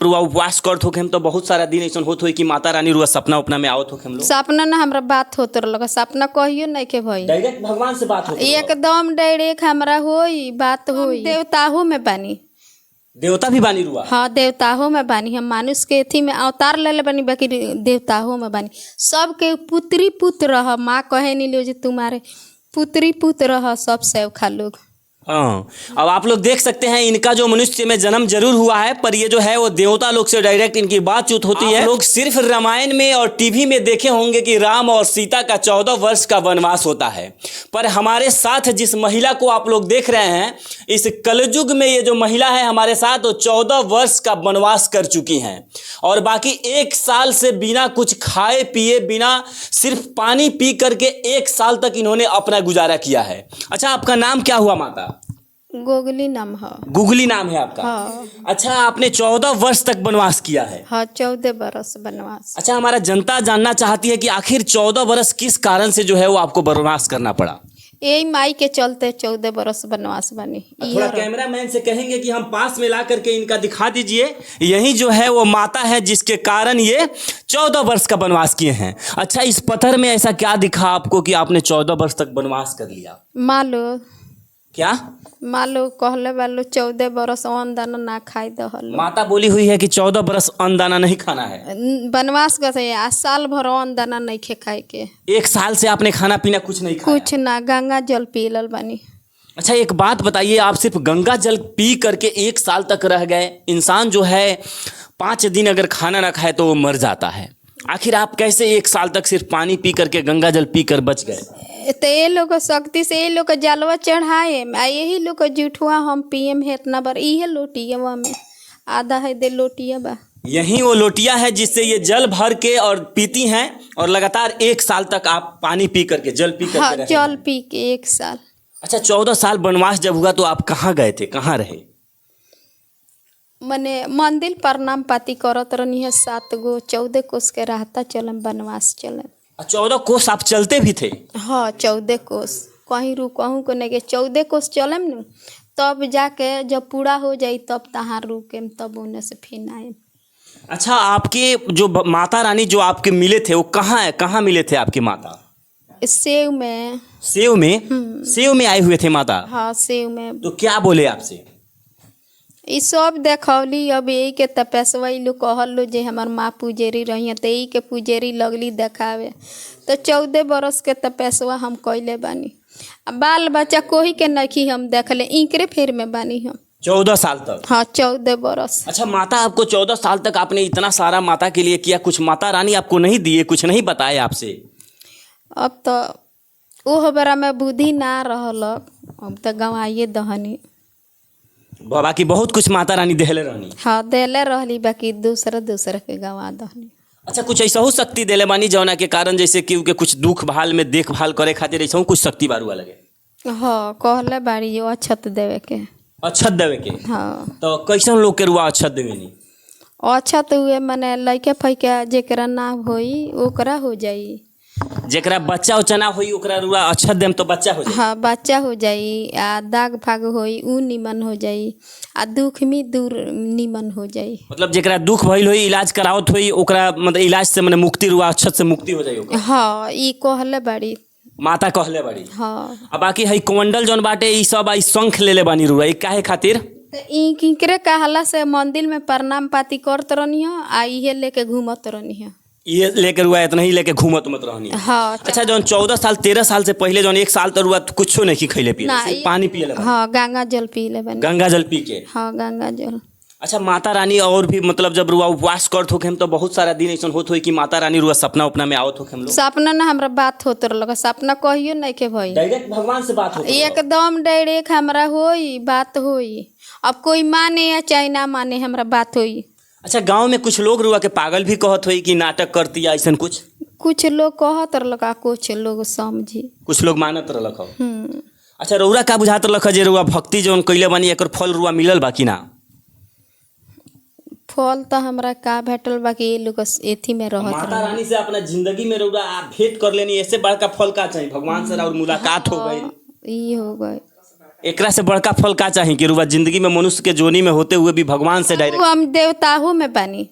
रुआ उपवास करत होके हम तो बहुत सारा दिन ऐसा होत होई कि माता रानी रुआ सपना उपना में आवत होके हम लोग सपना ना हमरा बात होत रहल, सपना कहियो नहीं के भाई, डायरेक्ट भगवान से बात होती है। एकदम डायरेक्ट हमरा होई बात होई। देवताहो में बानी, देवता भी बानी रुआ? हाँ देवताहो में बानी, हम मानुष के एथी में अवतार ले बानी, बाकी देवताहो में बानी। सबके पुत्री पुत्र रह, माँ कहे नहीं लो जे तुम्हारे पुत्री पुत्र रह, सब सेवखा लोग। हाँ, अब आप लोग देख सकते हैं इनका जो मनुष्य में जन्म जरूर हुआ है, पर ये जो है वो देवता लोग से डायरेक्ट इनकी बातचीत होती है। लोग सिर्फ रामायण में और टीवी में देखे होंगे कि राम और सीता का 14 वर्ष का वनवास होता है, पर हमारे साथ जिस महिला को आप लोग देख रहे हैं, इस कलयुग में ये जो महिला है हमारे साथ, वो 14 वर्ष का वनवास कर चुकी हैं और बाकी 1 साल से बिना कुछ खाए पिए, बिना सिर्फ पानी पी करके 1 साल तक इन्होंने अपना गुजारा किया है। अच्छा, आपका नाम क्या हुआ माता? गोगली नाम है। गुगली नाम है आपका? हाँ। अच्छा, आपने 14 वर्ष तक वनवास किया है? हाँ 14 बरस वनवास। अच्छा, हमारा जनता जानना चाहती है कि आखिर 14 वर्ष किस कारण से जो है वो आपको वनवास करना पड़ा? यही माई के चलते 14 बरस वनवास बनी। थोड़ा कैमरामैन से कहेंगे कि हम पास में ला करके इनका दिखा दीजिए। यही जो है वो माता है जिसके कारण ये 14 वर्ष का वनवास किए हैं। अच्छा, इस पत्थर में ऐसा क्या दिखा आपको कि आपने 14 वर्ष तक वनवास कर लिया? मालो क्या मालो कहले वालो 14 बरस अन्न दाना ना खाई दहल। माता बोली हुई है कि 14 वर्ष अन्न दाना नहीं खाना है? वनवास गए आ साल भर अन्न दाना नहीं खे खाए के। 1 साल से आपने खाना पीना कुछ नहीं खाया? कुछ ना, गंगा जल पीलल बानी। अच्छा, एक बात बताइए, आप सिर्फ गंगा जल पी करके 1 साल तक रह गए। इंसान जो है 5 दिन अगर खाना ना खाए तो वो मर जाता है। आखिर आप कैसे 1 साल तक सिर्फ पानी पी करके, गंगा जल पी कर बच गए? तो ये लोग शक्ति से ये लोग जलवा चढ़ाए, यही लोग जूठुआ हम पियम है इतना बार। इहे लोटिया में आधा है दे लोटिया बा, यही वो लोटिया है जिससे ये जल भर के और पीती हैं और लगातार 1 साल तक आप पानी पी करके, जल पी करके हाँ रहे जल हैं। पी के 1 साल। अच्छा, 14 साल वनवास जब हुआ तो आप कहाँ गए थे, कहाँ रहे? मने मंदिर प्रणाम पाती करत रहनी है। 7 गो 14 कोस के रहता चलम वनवास चलम। 14 कोस आप चलते भी थे? हाँ 14 कोस, कहीं रुकहूँ को नहीं के 14 कोस चलम न, तब जाके जब पूरा हो जाई तब तहाँ रुकेम, तब उन्हें से फिर आए। अच्छा, आपके जो माता रानी जो आपके मिले थे वो कहाँ है, कहाँ मिले थे आपकी माता? सेव में। सेव में? सेव में आए हुए थे माता? हाँ सेव में। तो क्या बोले आपसे? ई सब देखौली। अब यही के तपस्वा लोग कहल लो जे हमार माँ पुजेरी रही है, तो यही के पुजेरी लगली देखावे। तो 14 बरस के तपस्वा हम कैले बानी। बाल बच्चा कोई के नहीं हम देखले, इनकरे फेर में बानी हम 14 साल तक? हाँ 14 बरस। अच्छा, माता आपको 14 साल तक आपने इतना सारा माता के लिए किया, कुछ माता रानी आपको नहीं दिए, कुछ नहीं बताए आपसे? अब तो वो बरा में बुद्धि ना रहल, अब तो गंवाइए दहनी। बाकी बहुत कुछ माता रानी देले रहनी? हाँ देले रहली, बाकी दूसरे के गंवा दहनी। अच्छा, कुछ ऐसा हो शक्ति देले बानी जौना के कारण जैसे कि उनके कुछ दुख भाल में देखभाल करे खातिर ऐसा कुछ शक्ति बारुआ लगे? हाँ कहले बाड़ी यो अक्षत देवे के। अक्षत देवे के? हाँ। तो कैसन लोग के रुआ अक्षत देवे नी? अक्षत हुए मने लइके फैके जेकरा ना होई ओकरा हो जाई। जेकरा बच्चा उच्चा ना होई ओकरा रुआ अक्षत देम तो बच्चा हो जाई? हाँ बच्चा हो जाई, आ दाग फाग होई ऊ निमन हो जाई, आ दुख में दूर निमन हो जाई। मतलब जेकरा दुख भइल होई, इलाज करावत होई, ओकरा मतलब इलाज से मने मुक्ति रुआ, अक्षत से मुक्ति हो जाई ओकरा? हाँ ई कहले बाड़ी माता कहले बड़ी? हाँ। अब बाकी है कुंडल जौन बाटे ई सब आई शंख लेले बानी रुआ, ई काहे खातिर? तो ई किकरे कहला से मंदिर में प्रणाम पाती करत रहनी है, आ इहे लेके घूमत रहनी है। ये लेकर हुआ इतना ही लेके घूमत मत रहनी? हाँ। अच्छा, जौन 14 साल 13 साल से पहले जौन 1 साल तक हुआ तो कुछ नहीं खैले पिए, सिर्फ पानी पिए ले? हाँ गंगा जल पी ले बनी। गंगा जल पी के? हाँ गंगा जल। अच्छा, माता रानी और भी मतलब जब रुआ उपवास करत होके हम तो बहुत सारा दिन ऐसा होत होई कि माता रानी रुआ सपना उपना में आवत होके हम लोग सपना ना हमरा बात होत रहल, सपना कहियो नहीं के भाई, डायरेक्ट भगवान से बात होती है? एकदम डायरेक्ट हमरा होई बात होई। अब कोई माने या चाहे ना माने हमरा बात होई। अच्छा, गांव में कुछ लोग रुआ के पागल भी कहत होई कि नाटक करती है ऐसा कुछ? कुछ लोग कहत रहल, कुछ लोग समझी, कुछ लोग मानत रहल। अच्छा, रउरा का बुझात रहल जे रुआ भक्ति जौन कइले बानी एकर फल रुआ मिलल बा कि ना? फल तो हमरा का भेटल, बाकी ये लोग एथी में रहत। माता रानी से अपना जिंदगी में रउरा आप भेंट कर लेनी, ऐसे बड़का फल का चाहिए? भगवान से और मुलाकात हो गई, ई हो गए। एकरा से बड़का फल का चाहिए कि रुआ जिंदगी में मनुष्य के जोनी में होते हुए भी भगवान से डायरेक्ट हम देवताहो में बानी।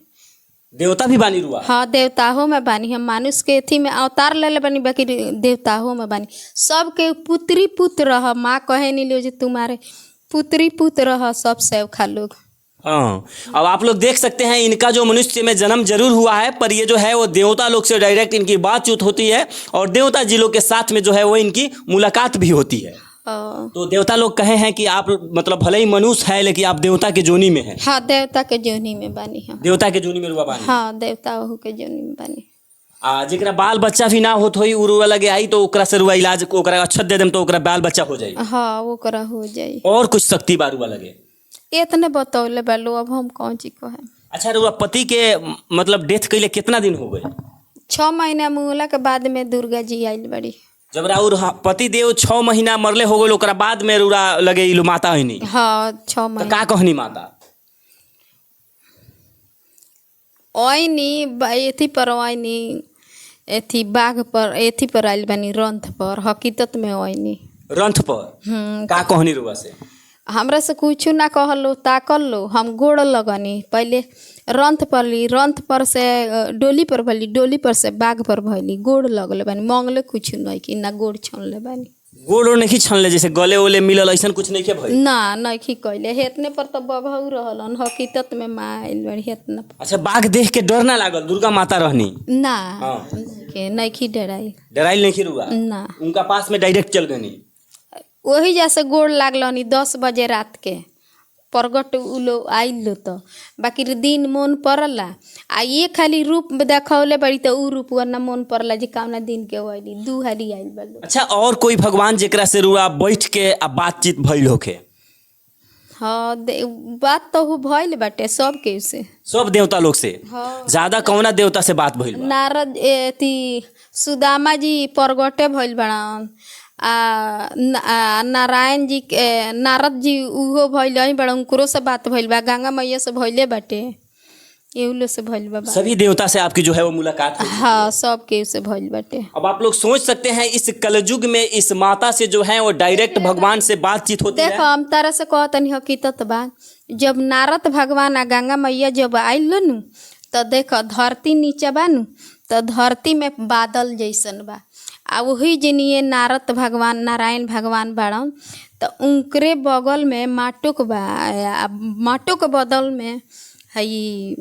देवता भी बानी रुआ। हाँ देवताहो में बानी, हम मानुष के अथी में अवतार ले बानी, बाकी देवताहो में बानी। सबके पुत्री पुत्र रह, माँ कहे नहीं लो जे तुम्हारे पुत्री पुत्र रह, सब सेव खा लोग। हाँ, अब आप लोग देख सकते हैं इनका जो मनुष्य में जन्म जरूर हुआ है, पर ये जो है वो देवता लोग से डायरेक्ट इनकी बातचीत होती है और देवता जी लोग के साथ में जो है वो इनकी मुलाकात भी होती है। तो देवता लोग कहे हैं कि आप मतलब भले ही मनुष्य है लेकिन आप देवता के जोनी में हैं। हाँ देवता के जोनी में बानी। हाँ देवता के जोनी में रुआ बानी। हाँ देवता के जोनी में बानी। जेकरा बाल बच्चा भी ना होत होई उरुआ लगे आई तो ओकरा से रुआ इलाज ओकरा अच्छत दे देम तो ओकरा बाल बच्चा हो जाई। हाँ ओकरा हो जाई। और कुछ शक्ति बारुआ लगे इतने बतौले बालो, अब हम कौन चीज कहे। अच्छा रुआ पति के मतलब डेथ कैले कितना दिन हो गए? 6 महीना मुहला के बाद में दुर्गा जी आइल बड़ी। जब राउर पति देव 6 महीना मरले हो गए ओकरा बाद में रुआ लगे इलु माता है नहीं। हाँ 6 तो महीना का कहनी माता ओइनी एथी पर ओइनी एथी बाघ पर एथी पर आइल बानी रंथ पर, हकीकत में ओइनी रंथ पर। का कहनी रुआ से? हमरा से कुछ ना कहलो, ताकल लो, हम गोड़ लगनी। पहले रंथ पर ली, रंथ पर से डोली पर भली, डोली पर से बाघ पर भली, गोड़ लगले बानी। मांगले कुछ नहीं कि ना गोड़ छनले बानी। गोड़ नहीं छनले जैसे गले ओले मिलल ऐसा कुछ नहीं के भाई ना नहीं कैले। हेतने पर तो बघऊ रहलन, हकीकत में माँ आइल बड़ी हेतना। अच्छा बाघ देख के डर ना लागल? दुर्गा माता रहनी ना हाँ। के नहीं डराई डराइल नहीं रुआ? ना उनका पास में डायरेक्ट चल गनी। वही जैसे गोड़ लागलनी 10 बजे रात के प्रगट उ लोग आइल लो तो बाकी दिन मन पड़ला आ ये खाली रूप देखौले बड़ी तो उ रूप ना मन पड़ला जे कामना दिन के वही 2 हाली आइल बलो। अच्छा और कोई भगवान जेकरा से रुआ बैठ के आ बातचीत भइल होखे? हाँ बात तो भइल बाटे सब के से, सब देवता लोग से। हाँ। ज्यादा कौना देवता से बात भइल बा? नारद एथी सुदामा जी प्रगटे भइल बड़न आ नारायण जी के नारद जी उहो भइल बड़ा, उनकरो से बात भइल बा, गंगा मैया से भइले बाटे, एहुलो से भइल बा। सभी देवता से आपकी जो है वो मुलाकात हुई। हाँ सब के से भइल बाटे। अब आप लोग सोच सकते हैं इस कलयुग में इस माता से जो है वो डायरेक्ट भगवान से बातचीत होती है। देखो हम तारा से कहतनी हकीकत बा, जब नारद भगवान आ गंगा मैया जब आइल नु तो देखो धरती नीचे बा नु तो धरती में बादल जैसन बा आ वही जनिए नारद भगवान नारायण भगवान बाड़न तो उनकरे बगल में माटुक बा, माटुक बदल में हई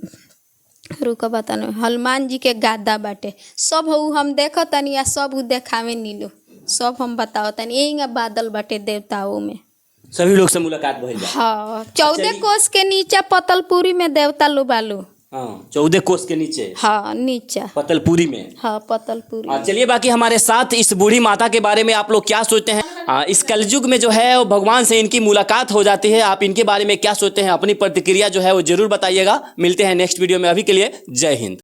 रुक बतानो हनुमान जी के गादा बाटे। सब उ हम देखो तनी आ सब उ देखावे नीलो, सब हम बताओ तनी यही बादल बाटे देवताओं में। सभी लोग से मुलाकात भइल बा। हाँ 14 कोस के नीचे पतलपुरी में देवता लो बालो। हाँ 14 कोस के नीचे। हाँ नीचे पतलपुरी में। हाँ पतलपुरी। चलिए बाकी हमारे साथ इस बूढ़ी माता के बारे में आप लोग क्या सोचते हैं? इस कलयुग में जो है वो भगवान से इनकी मुलाकात हो जाती है, आप इनके बारे में क्या सोचते हैं? अपनी प्रतिक्रिया जो है वो जरूर बताइएगा। मिलते हैं नेक्स्ट वीडियो में, अभी के लिए जय हिंद।